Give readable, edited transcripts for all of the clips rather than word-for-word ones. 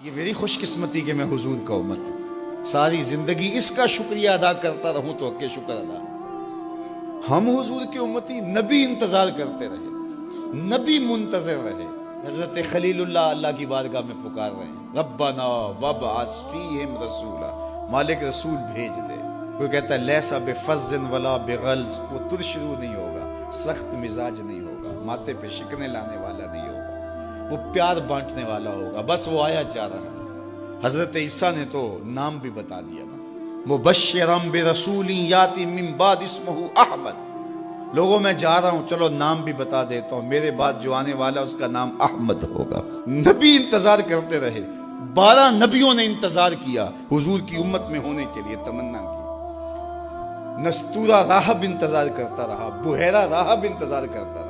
یہ میری خوش قسمتی کہ میں حضور کا امت ہوں، ساری زندگی اس کا شکریہ ادا کرتا رہوں تو کہ شکر ادا نہیں۔ ہم حضور کی امتی، نبی انتظار کرتے رہے، نبی منتظر رہے۔ حضرت خلیل اللہ کی بارگاہ میں پکار رہے ہیں، ربنا وابعث فیہم رسولا، مالک رسول بھیج دے۔ کوئی کہتا ہے لیسا بفظ ولا بغلظ، وہ ترشرو نہیں ہوگا، سخت مزاج نہیں ہوگا، ماتھے پہ شکنے لانے والا نہیں ہوگا، وہ پیار بانٹنے والا ہوگا، بس وہ آیا چاہ رہا ہے۔ حضرت عیسیٰ نے تو نام بھی بتا دیا نا، مبشرم برسول یاتی من بعد اسمہ احمد، لوگوں میں جا رہا ہوں، چلو نام بھی بتا دیتا ہوں، میرے بعد جو آنے والا اس کا نام احمد ہوگا۔ نبی انتظار کرتے رہے، 12 نبیوں نے انتظار کیا حضور کی امت میں ہونے کے لیے، تمنا کی۔ نستورہ راہب انتظار کرتا رہا، بحیرہ راہب انتظار کرتا رہا۔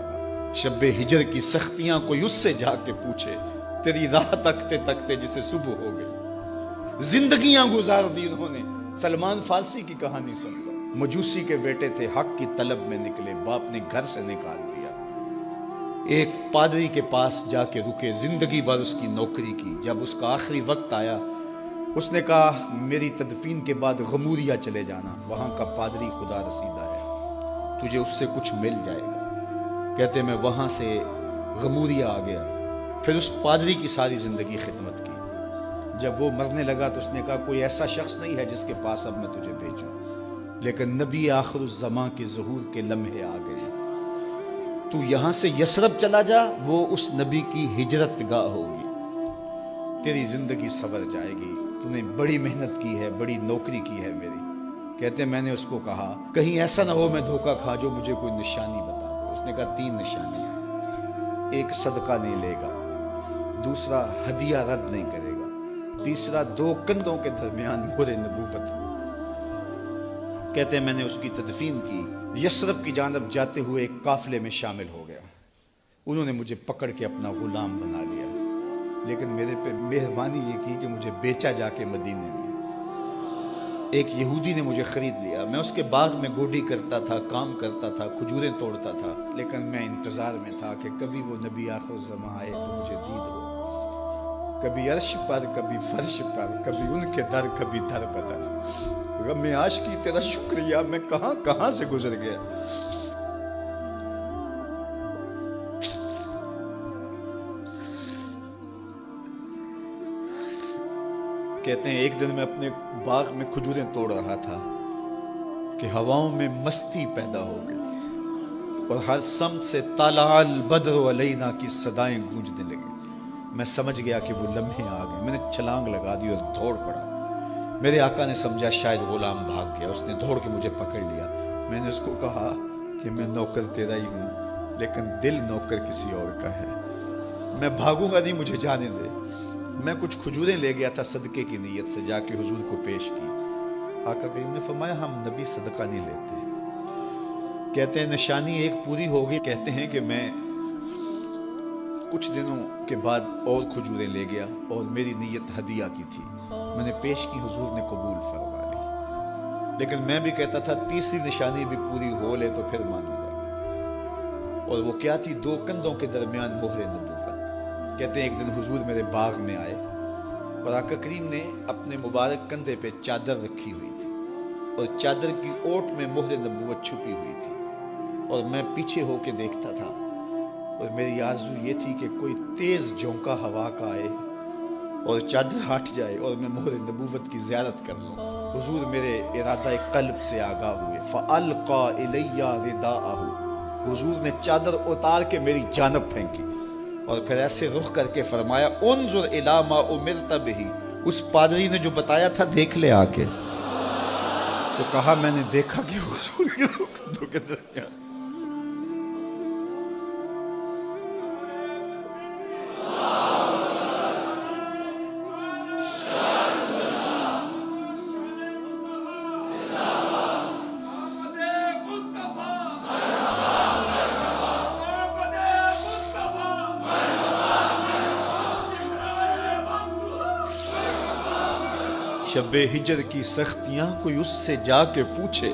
شب ہجر کی سختیاں کوئی اس سے جا کے پوچھے، تیری راہ تکتے تکتے جسے صبح ہو گئی۔ زندگیاں گزار دی انہوں نے، سلمان فارسی کی کہانی سن لو، مجوسی کے بیٹے تھے، حق کی طلب میں نکلے، باپ نے گھر سے نکال دیا، ایک پادری کے پاس جا کے رکے، زندگی بھر اس کی نوکری کی۔ جب اس کا آخری وقت آیا، اس نے کہا میری تدفین کے بعد غموریا چلے جانا، وہاں کا پادری خدا رسیدہ ہے، تجھے اس سے کچھ مل جائے گا۔ کہتے میں وہاں سے غموریا آ گیا، پھر اس پادری کی ساری زندگی خدمت کی۔ جب وہ مرنے لگا تو اس نے کہا کوئی ایسا شخص نہیں ہے جس کے پاس اب میں تجھے بھیجوں، لیکن نبی آخر الزمان کے ظہور کے لمحے آ گئے، تو یہاں سے یثرب چلا جا، وہ اس نبی کی ہجرت گاہ ہوگی، تیری زندگی سنور جائے گی، تو نے بڑی محنت کی ہے، بڑی نوکری کی ہے میری۔ کہتے میں نے اس کو کہا کہیں ایسا نہ ہو میں دھوکہ کھا جو مجھے کوئی نشانی بتا دے۔ اس نے کہا 3 نشانیاں، ایک صدقہ نہیں لے گا، دوسرا ہدیہ رد نہیں کرے گا، تیسرا 2 کندھوں کے درمیان مہر نبوت ہو۔ کہتے ہیں میں نے اس کی تدفین کی، یثرب کی جانب جاتے ہوئے ایک قافلے میں شامل ہو گیا، انہوں نے مجھے پکڑ کے اپنا غلام بنا لیا، لیکن میرے پہ مہربانی یہ کی کہ مجھے بیچا جا کے مدینے میں۔ ایک یہودی نے مجھے خرید لیا، میں اس کے باغ میں گوڈی کرتا تھا، کام کرتا تھا، کھجوریں توڑتا تھا، لیکن میں انتظار میں تھا کہ کبھی وہ نبی آخر الزمان آئے تو مجھے دید ہو، کبھی عرش پر، کبھی فرش پر، کبھی ان کے در، کبھی در بدر۔ غم عاشقی تیرا شکریہ، میں کہاں کہاں سے گزر گیا۔ کہتے ہیں ایک دن میں اپنے باغ میں کھجوریں توڑ رہا تھا کہ ہواؤں میں مستی پیدا ہو گئی اور ہر سمت سے طلع البدر علینا کی صدائیں گونجنے لگیں۔ میں سمجھ گیا کہ وہ لمحے آ گئے، میں نے چھلانگ لگا دی اور دوڑ پڑا۔ میرے آقا نے سمجھا شاید غلام بھاگ گیا، اس نے دوڑ کے مجھے پکڑ لیا۔ میں نے اس کو کہا کہ میں نوکر تیرا ہی ہوں، لیکن دل نوکر کسی اور کا ہے، میں بھاگوں گا نہیں، مجھے جانے دے۔ میں کچھ کھجوریں لے گیا تھا صدقے کی نیت سے، جا کے حضور کو پیش کی۔ آقا کریم نے فرمایا ہم نبی صدقہ نہیں لیتے۔ کہتے ہیں نشانی ایک پوری ہو گئی، کہتے ہیں کہ میں کچھ دنوں کے بعد اور کھجوریں لے گیا اور میری نیت ہدیہ کی تھی، میں نے پیش کی، حضور نے قبول فرما لی، لیکن میں بھی کہتا تھا تیسری نشانی بھی پوری ہو لے تو پھر مانوں گا، اور وہ کیا تھی؟ 2 کندھوں کے درمیان مہر نبوت۔ کہتے ہیں ایک دن حضور میرے باغ میں آئے اور آقا کریم نے اپنے مبارک کندھے پہ چادر رکھی ہوئی تھی اور چادر کی اوٹ میں مہر نبوت چھپی ہوئی تھی، اور میں پیچھے ہو کے دیکھتا تھا، اور میری آرزو یہ تھی کہ کوئی تیز جھونکا ہوا کا آئے اور چادر ہٹ جائے اور میں مہر نبوت کی زیارت کر لوں۔ حضور میرے ارادہ قلب سے آگاہ ہوئے، فَأَلْقَى إِلَيَّ رِدَاءَهُ، حضور نے چادر اتار کے میری جانب پھینکی اور پھر ایسے رخ کر کے فرمایا انظر الی ما امرت بہ، اس پادری نے جو بتایا تھا دیکھ لے آ کے۔ تو کہا میں نے دیکھا کہ حضور کے دو کے درمیان شب ہجر کی سختیاں کوئی اس سے جا کے پوچھے،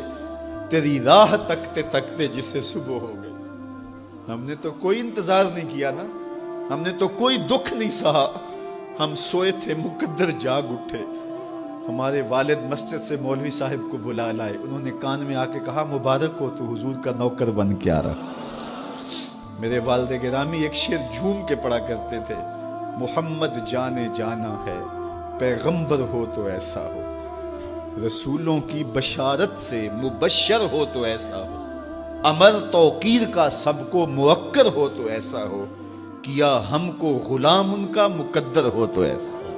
تیری راہ تکتے تکتے جسے صبح ہو گئی۔ ہم نے تو کوئی انتظار نہیں کیا نا، ہم نے تو کوئی دکھ نہیں سہا، ہم سوئے تھے مقدر جاگ اٹھے. ہمارے والد مسجد سے مولوی صاحب کو بلا لائے. انہوں نے کان میں آ کے کہا مبارک ہو تو حضور کا نوکر بن کے آ رہا. میرے والد گرامی ایک شعر جھوم کے پڑھا کرتے تھے, محمد جانے جانا ہے پیغمبر ہو تو ایسا ہو, رسولوں کی بشارت سے مبشر ہو تو ایسا ہو, امر توقیر کا سب کو موکر ہو تو ایسا ہو, کیا ہم کو غلام ان کا مقدر ہو تو ایسا ہو.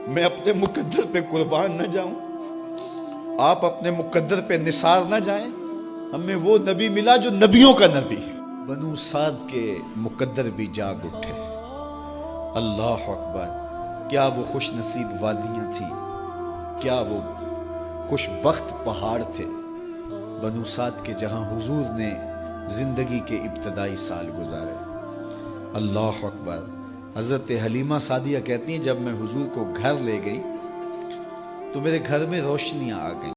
میں اپنے مقدر پہ قربان نہ جاؤں, آپ اپنے مقدر پہ نثار نہ جائیں. ہمیں وہ نبی ملا جو نبیوں کا نبی. بنو سعد کے مقدر بھی جاگ اٹھے. اللہ اکبر, کیا وہ خوش نصیب وادیاں تھیں, کیا وہ خوش بخت پہاڑ تھے بنو سعد کے, جہاں حضور نے زندگی کے ابتدائی سال گزارے. اللہ اکبر. حضرت حلیمہ سعدیہ کہتی ہیں جب میں حضور کو گھر لے گئی تو میرے گھر میں روشنیاں آ گئیں.